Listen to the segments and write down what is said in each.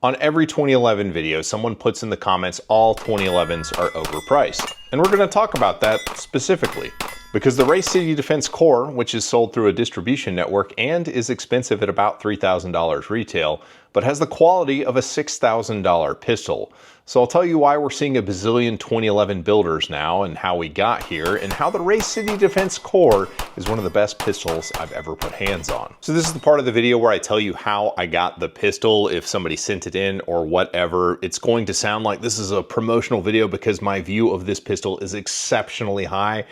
On every 2011 video, someone puts in the comments all 2011s are overpriced. And we're going to talk about that specifically. Because the Race City Defense Core, which is sold through a distribution network and is expensive at about $3,000 retail, but has the quality of a $6,000 pistol. So I'll tell you why we're seeing a bazillion 2011 builders now and how we got here and how the Race City Defense Core is one of the best pistols I've ever put hands on. So this is the part of the video where I tell you how I got the pistol, if somebody sent it in or whatever. It's going to sound like this is a promotional video because my view of this pistol is exceptionally high.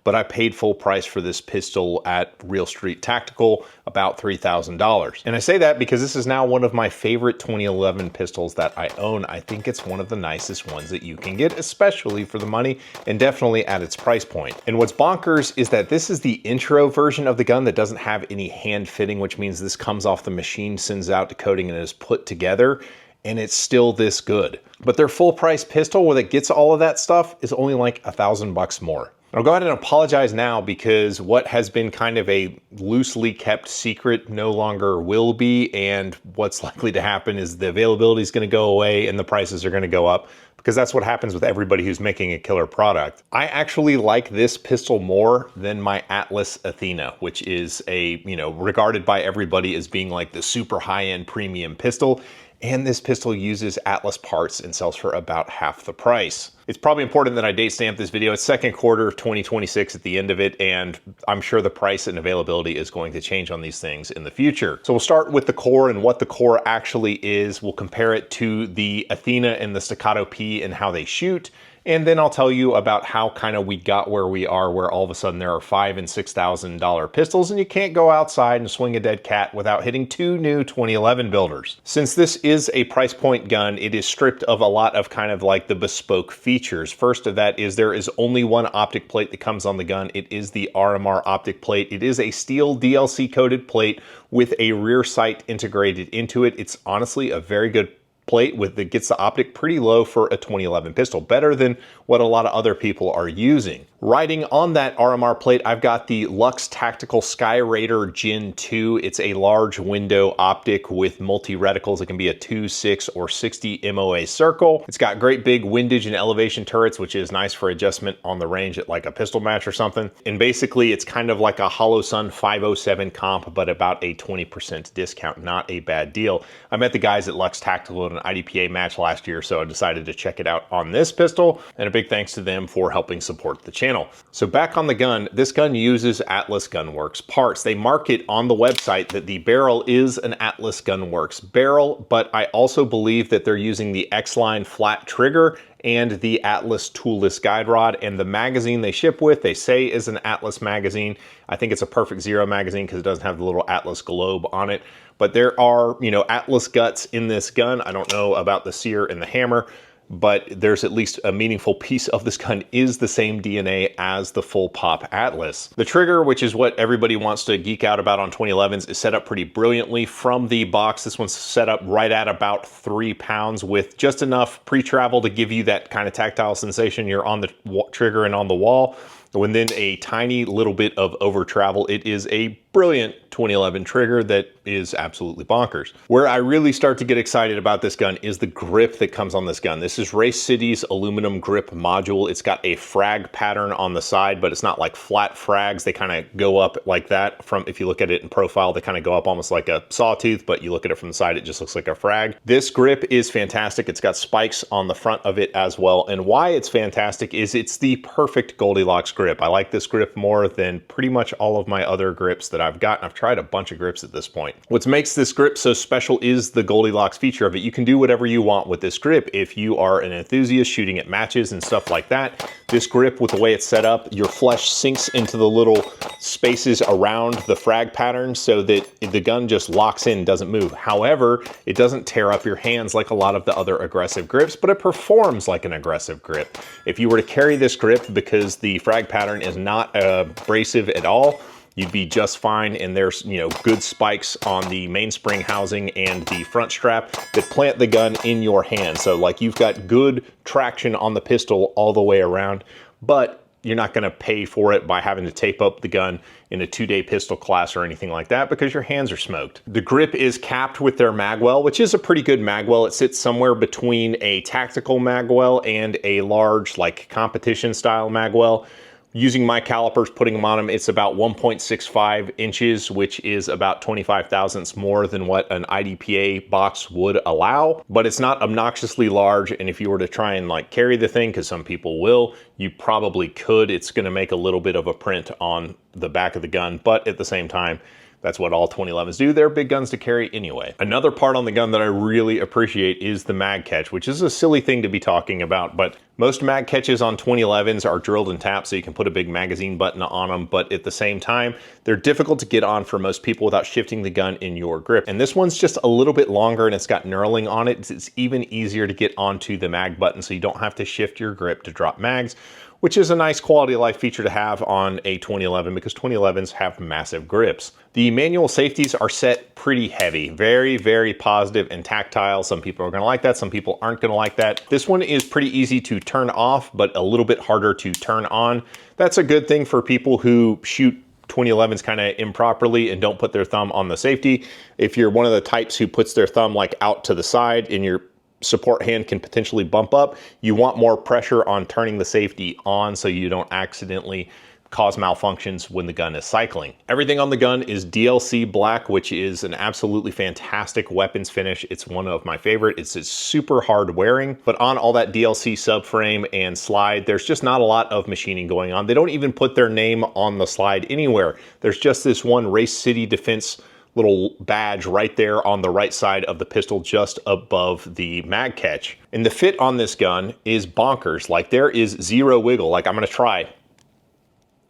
But I paid full price for this pistol at Real Street Tactical, about $3,000. And I say that because this is now one of my favorite 2011 pistols that I own. I think it's one of the nicest ones that you can get, especially for the money and definitely at its price point. And what's bonkers is that this is the intro version of the gun that doesn't have any hand fitting, which means this comes off the machine, sends out to coating, and is put together. And it's still this good. But their full price pistol, where it gets all of that stuff, is only like $1,000 more. I'll go ahead and apologize now because what has been kind of a loosely kept secret no longer will be, and what's likely to happen is the availability is going to go away and the prices are going to go up, because that's what happens with everybody who's making a killer product. I actually like this pistol more than my Atlas Athena, which is a, regarded by everybody as being like the super high-end premium pistol. And this pistol uses Atlas parts and sells for about half the price. It's probably important that I date stamp this video. It's second quarter of 2026 at the end of it, and I'm sure the price and availability is going to change on these things in the future. So we'll start with the core and what the core actually is. We'll compare it to the Athena and the Staccato P and how they shoot. And then I'll tell you about how kind of we got where we are, where all of a sudden there are $5,000 and $6,000 pistols and you can't go outside and swing a dead cat without hitting two new 2011 builders. Since this is a price point gun, it is stripped of a lot of kind of like the bespoke features. First of that is there is only one optic plate that comes on the gun. It is the RMR optic plate. It is a steel DLC coated plate with a rear sight integrated into it. It's honestly a very good plate that gets the optic pretty low for a 2011 pistol, better than what a lot of other people are using. Riding on that RMR plate, I've got the Lux Tactical Sky Raider Gen 2. It's a large window optic with multi-reticles. It can be a 2, 6, or 60 MOA circle. It's got great big windage and elevation turrets, which is nice for adjustment on the range at like a pistol match or something. And basically, it's kind of like a Hollow Sun 507 comp, but about a 20% discount. Not a bad deal. I met the guys at Lux Tactical at an IDPA match last year, so I decided to check it out on this pistol, and a big thanks to them for helping support the channel. So back on the gun, this gun uses Atlas Gunworks parts. They mark it on the website that the barrel is an Atlas Gunworks barrel, but I also believe that they're using the X-Line flat trigger and the Atlas toolless guide rod, and the magazine they ship with, they say is an Atlas magazine. I think it's a Perfect Zero magazine because it doesn't have the little Atlas globe on it. But there are, Atlas guts in this gun. I don't know about the sear and the hammer, but there's at least a meaningful piece of this gun is the same DNA as the full pop Atlas. The trigger, which is what everybody wants to geek out about on 2011s, is set up pretty brilliantly from the box. This one's set up right at about 3 pounds with just enough pre-travel to give you that kind of tactile sensation. You're on the trigger and on the wall. And then a tiny little bit of over travel. It is a brilliant 2011 trigger that is absolutely bonkers. Where I really start to get excited about this gun is the grip that comes on this gun. This is Race City's aluminum grip module. It's got a frag pattern on the side, but it's not like flat frags. They kind of go up like that. If you look at it in profile, they kind of go up almost like a sawtooth, but you look at it from the side, it just looks like a frag. This grip is fantastic. It's got spikes on the front of it as well. And why it's fantastic is it's the perfect Goldilocks grip. I like this grip more than pretty much all of my other grips that I've got. I've tried a bunch of grips at this point. What makes this grip so special is the Goldilocks feature of it. You can do whatever you want with this grip. If you are an enthusiast shooting at matches and stuff like that, this grip, with the way it's set up, your flesh sinks into the little spaces around the frag pattern so that the gun just locks in and doesn't move. However, it doesn't tear up your hands like a lot of the other aggressive grips, but it performs like an aggressive grip. If you were to carry this grip because the frag pattern is not abrasive at all, you'd be just fine. And there's, good spikes on the mainspring housing and the front strap that plant the gun in your hand. So like you've got good traction on the pistol all the way around, but you're not going to pay for it by having to tape up the gun in a 2-day pistol class or anything like that because your hands are smoked. The grip is capped with their magwell, which is a pretty good magwell. It sits somewhere between a tactical magwell and a large, like, competition style magwell. Using my calipers, putting them on them, it's about 1.65 inches, which is about 25 thousandths more than what an IDPA box would allow, but it's not obnoxiously large. And if you were to try and like carry the thing, because some people will, you probably could. It's going to make a little bit of a print on the back of the gun, but at the same time, that's what all 2011s do. They're big guns to carry anyway. Another part on the gun that I really appreciate is the mag catch, which is a silly thing to be talking about, but most mag catches on 2011s are drilled and tapped so you can put a big magazine button on them, but at the same time, they're difficult to get on for most people without shifting the gun in your grip. And this one's just a little bit longer and it's got knurling on it. It's even easier to get onto the mag button so you don't have to shift your grip to drop mags, which is a nice quality of life feature to have on a 2011 because 2011s have massive grips. The manual safeties are set pretty heavy, very, very positive and tactile. Some people are gonna like that, some people aren't gonna like that. This one is pretty easy to turn off, but a little bit harder to turn on. That's a good thing for people who shoot 2011s kind of improperly and don't put their thumb on the safety. If you're one of the types who puts their thumb like out to the side and your support hand can potentially bump up, you want more pressure on turning the safety on so you don't accidentally cause malfunctions when the gun is cycling. Everything on the gun is DLC black, which is an absolutely fantastic weapons finish. It's one of my favorite. It's super hard wearing, but on all that DLC subframe and slide, there's just not a lot of machining going on. They don't even put their name on the slide anywhere. There's just this one Race City Defense little badge right there on the right side of the pistol just above the mag catch. And the fit on this gun is bonkers. Like there is zero wiggle. Like I'm gonna try.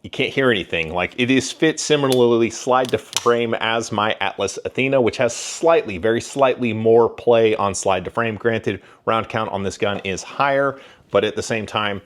You can't hear anything. Like it is fit similarly slide to frame as my Atlas Athena, which has slightly, very slightly more play on slide to frame. Granted, round count on this gun is higher, but at the same time,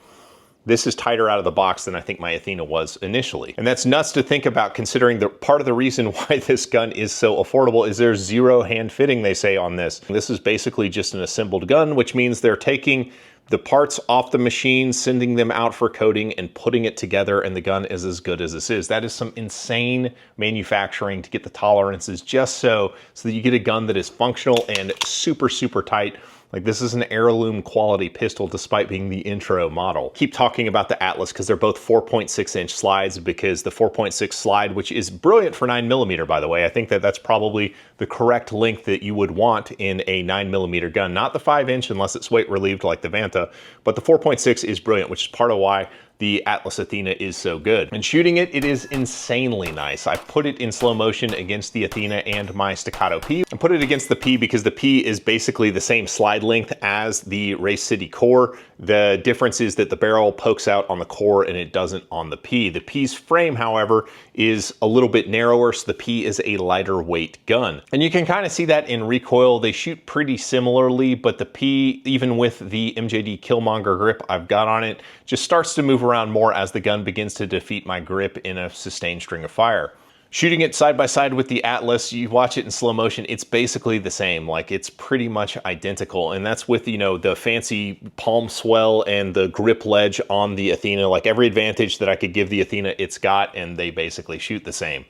this is tighter out of the box than I think my Athena was initially. And that's nuts to think about considering the part of the reason why this gun is so affordable is there's zero hand fitting, they say on this. This is basically just an assembled gun, which means they're taking the parts off the machine, sending them out for coating and putting it together, and the gun is as good as this is. That is some insane manufacturing to get the tolerances just so that you get a gun that is functional and super, super tight. Like this is an heirloom quality pistol despite being the intro model. Keep talking about the Atlas because they're both 4.6 inch slides because the 4.6 slide, which is brilliant for 9mm by the way, I think that that's probably the correct length that you would want in a 9mm gun. Not the 5 inch unless it's weight relieved like the Vanta, but the 4.6 is brilliant, which is part of why the Atlas Athena is so good. And shooting it, it is insanely nice. I put it in slow motion against the Athena and my Staccato P. I put it against the P because the P is basically the same slide length as the Race City core. The difference is that the barrel pokes out on the core and it doesn't on the P. The P's frame, however, is a little bit narrower, so the P is a lighter weight gun. And you can kind of see that in recoil. They shoot pretty similarly, but the P, even with the MJD Killmonger grip I've got on it, just starts to move around more as the gun begins to defeat my grip in a sustained string of fire. Shooting it side by side with the Atlas, you watch it in slow motion, it's basically the same. Like it's pretty much identical. And that's with, you know, the fancy palm swell and the grip ledge on the Athena. Like every advantage that I could give the Athena, it's got, and they basically shoot the same.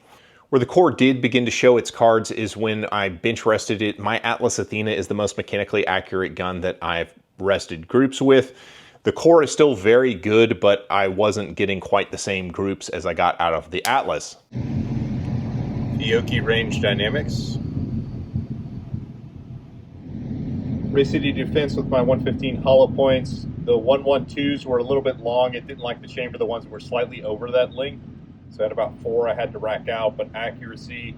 Where the core did begin to show its cards is when I bench rested it. My Atlas Athena is the most mechanically accurate gun that I've rested groups with. The core is still very good, but I wasn't getting quite the same groups as I got out of the Atlas. Aoki range dynamics. Race City Defense with my 115 hollow points. The 112s were a little bit long. It didn't like the chamber. The ones that were slightly over that length. So at about 4 I had to rack out, but accuracy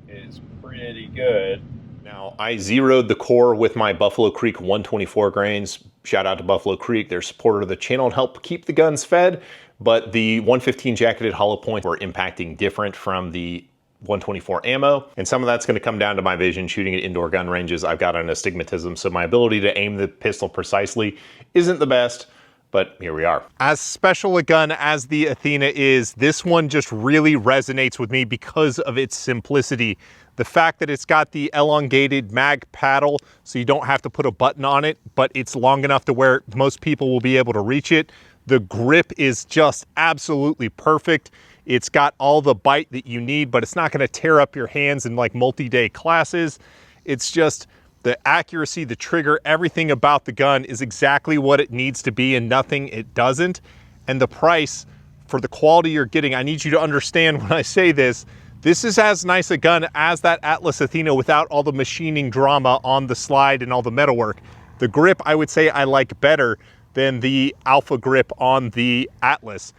is pretty good. Now I zeroed the core with my Buffalo Creek 124 grains. Shout out to Buffalo Creek, they're a supporter of the channel and help keep the guns fed, but the 115 jacketed hollow points were impacting different from the 124 ammo, and some of that's going to come down to my vision shooting at indoor gun ranges. I've got an astigmatism, so my ability to aim the pistol precisely isn't the best, but here we are. As special a gun as the Athena is, this one just really resonates with me because of its simplicity. The fact that it's got the elongated mag paddle, so you don't have to put a button on it, but it's long enough to where most people will be able to reach it. The grip is just absolutely perfect. It's got all the bite that you need, but it's not gonna tear up your hands in like multi-day classes. It's just the accuracy, the trigger, everything about the gun is exactly what it needs to be and nothing it doesn't. And the price for the quality you're getting, I need you to understand when I say this, this is as nice a gun as that Atlas Athena without all the machining drama on the slide and all the metalwork. The grip, I would say I like better than the Alpha grip on the Atlas.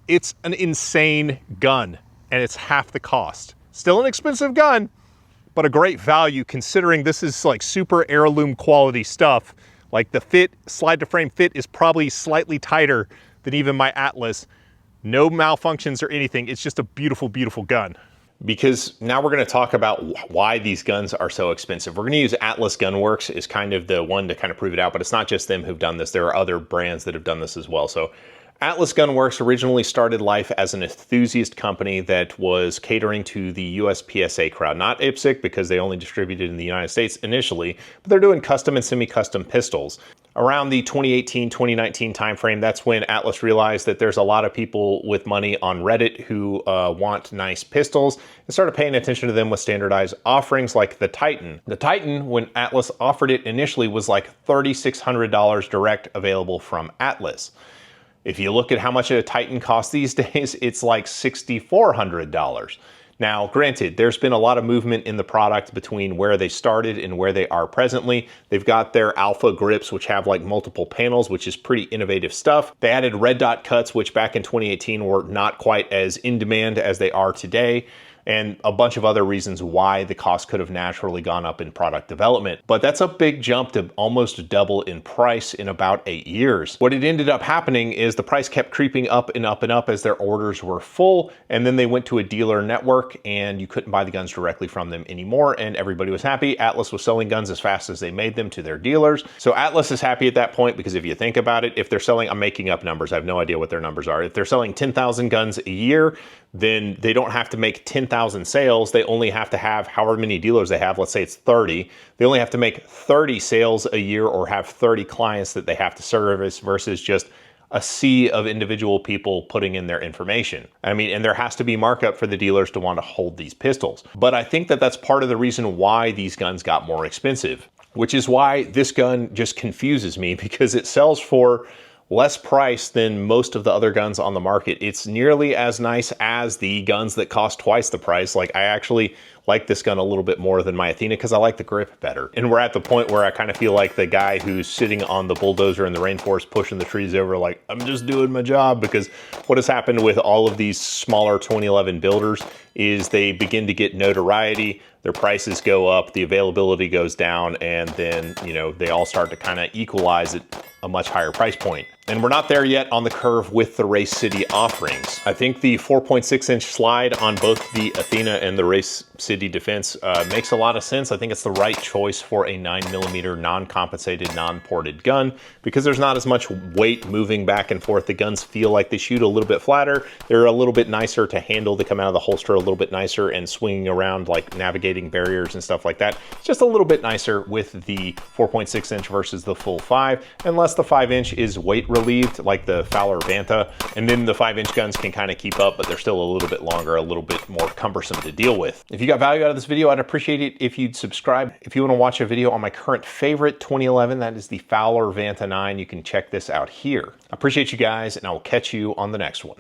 It's an insane gun and it's half the cost. Still an expensive gun, but a great value considering this is like super heirloom quality stuff. Like the fit, slide to frame fit is probably slightly tighter than even my Atlas. No malfunctions or anything. It's just a beautiful, beautiful gun. Because now we're going to talk about why these guns are so expensive. We're going to use Atlas Gunworks as kind of the one to kind of prove it out, but it's not just them who've done this. There are other brands that have done this as well. So Atlas Gunworks originally started life as an enthusiast company that was catering to the USPSA crowd, not IPSC because they only distributed in the United States initially, but they're doing custom and semi-custom pistols. Around the 2018-2019 timeframe, that's when Atlas realized that there's a lot of people with money on Reddit who want nice pistols and started paying attention to them with standardized offerings like the Titan. The Titan, when Atlas offered it initially, was like $3,600 direct available from Atlas. If you look at how much a Titan costs these days, it's like $6,400. Now, granted, there's been a lot of movement in the product between where they started and where they are presently. They've got their Alpha grips, which have like multiple panels, which is pretty innovative stuff. They added red dot cuts, which back in 2018 were not quite as in demand as they are today, and a bunch of other reasons why the cost could have naturally gone up in product development. But that's a big jump to almost double in price in about 8 years. What it ended up happening is the price kept creeping up and up and up as their orders were full, and then they went to a dealer network and you couldn't buy the guns directly from them anymore, and everybody was happy. Atlas was selling guns as fast as they made them to their dealers. So Atlas is happy at that point because if you think about it, if they're selling, I'm making up numbers, I have no idea what their numbers are. If they're selling 10,000 guns a year, then they don't have to make 10,000 sales. They only have to have however many dealers they have. Let's say it's 30. They only have to make 30 sales a year or have 30 clients that they have to service versus just a sea of individual people putting in their information. I mean, and there has to be markup for the dealers to want to hold these pistols. But I think that that's part of the reason why these guns got more expensive, which is why this gun just confuses me because it sells for less price than most of the other guns on the market. It's nearly as nice as the guns that cost twice the price. Like, I actually like this gun a little bit more than my Athena because I like the grip better. And we're at the point where I kind of feel like the guy who's sitting on the bulldozer in the rainforest pushing the trees over, like, I'm just doing my job. Because what has happened with all of these smaller 2011 builders is they begin to get notoriety, their prices go up, the availability goes down, and then, you know, they all start to kind of equalize at a much higher price point. And we're not there yet on the curve with the Race City offerings. I think the 4.6-inch slide on both the Athena and the Race City Defense makes a lot of sense. I think it's the right choice for a 9mm non-compensated, non-ported gun because there's not as much weight moving back and forth. The guns feel like they shoot a little bit flatter. They're a little bit nicer to handle. They come out of the holster a little bit nicer and swinging around, like navigating barriers and stuff like that. It's just a little bit nicer with the 4.6-inch versus the full 5, unless the 5-inch is weight relieved like the Fowler Vanta, and then the 5-inch guns can kind of keep up, but they're still a little bit longer, a little bit more cumbersome to deal with. If you got value out of this video, I'd appreciate it if you'd subscribe. If you want to watch a video on my current favorite 2011, that is the Fowler Vanta 9, you can check this out here. I appreciate you guys, and I will catch you on the next one.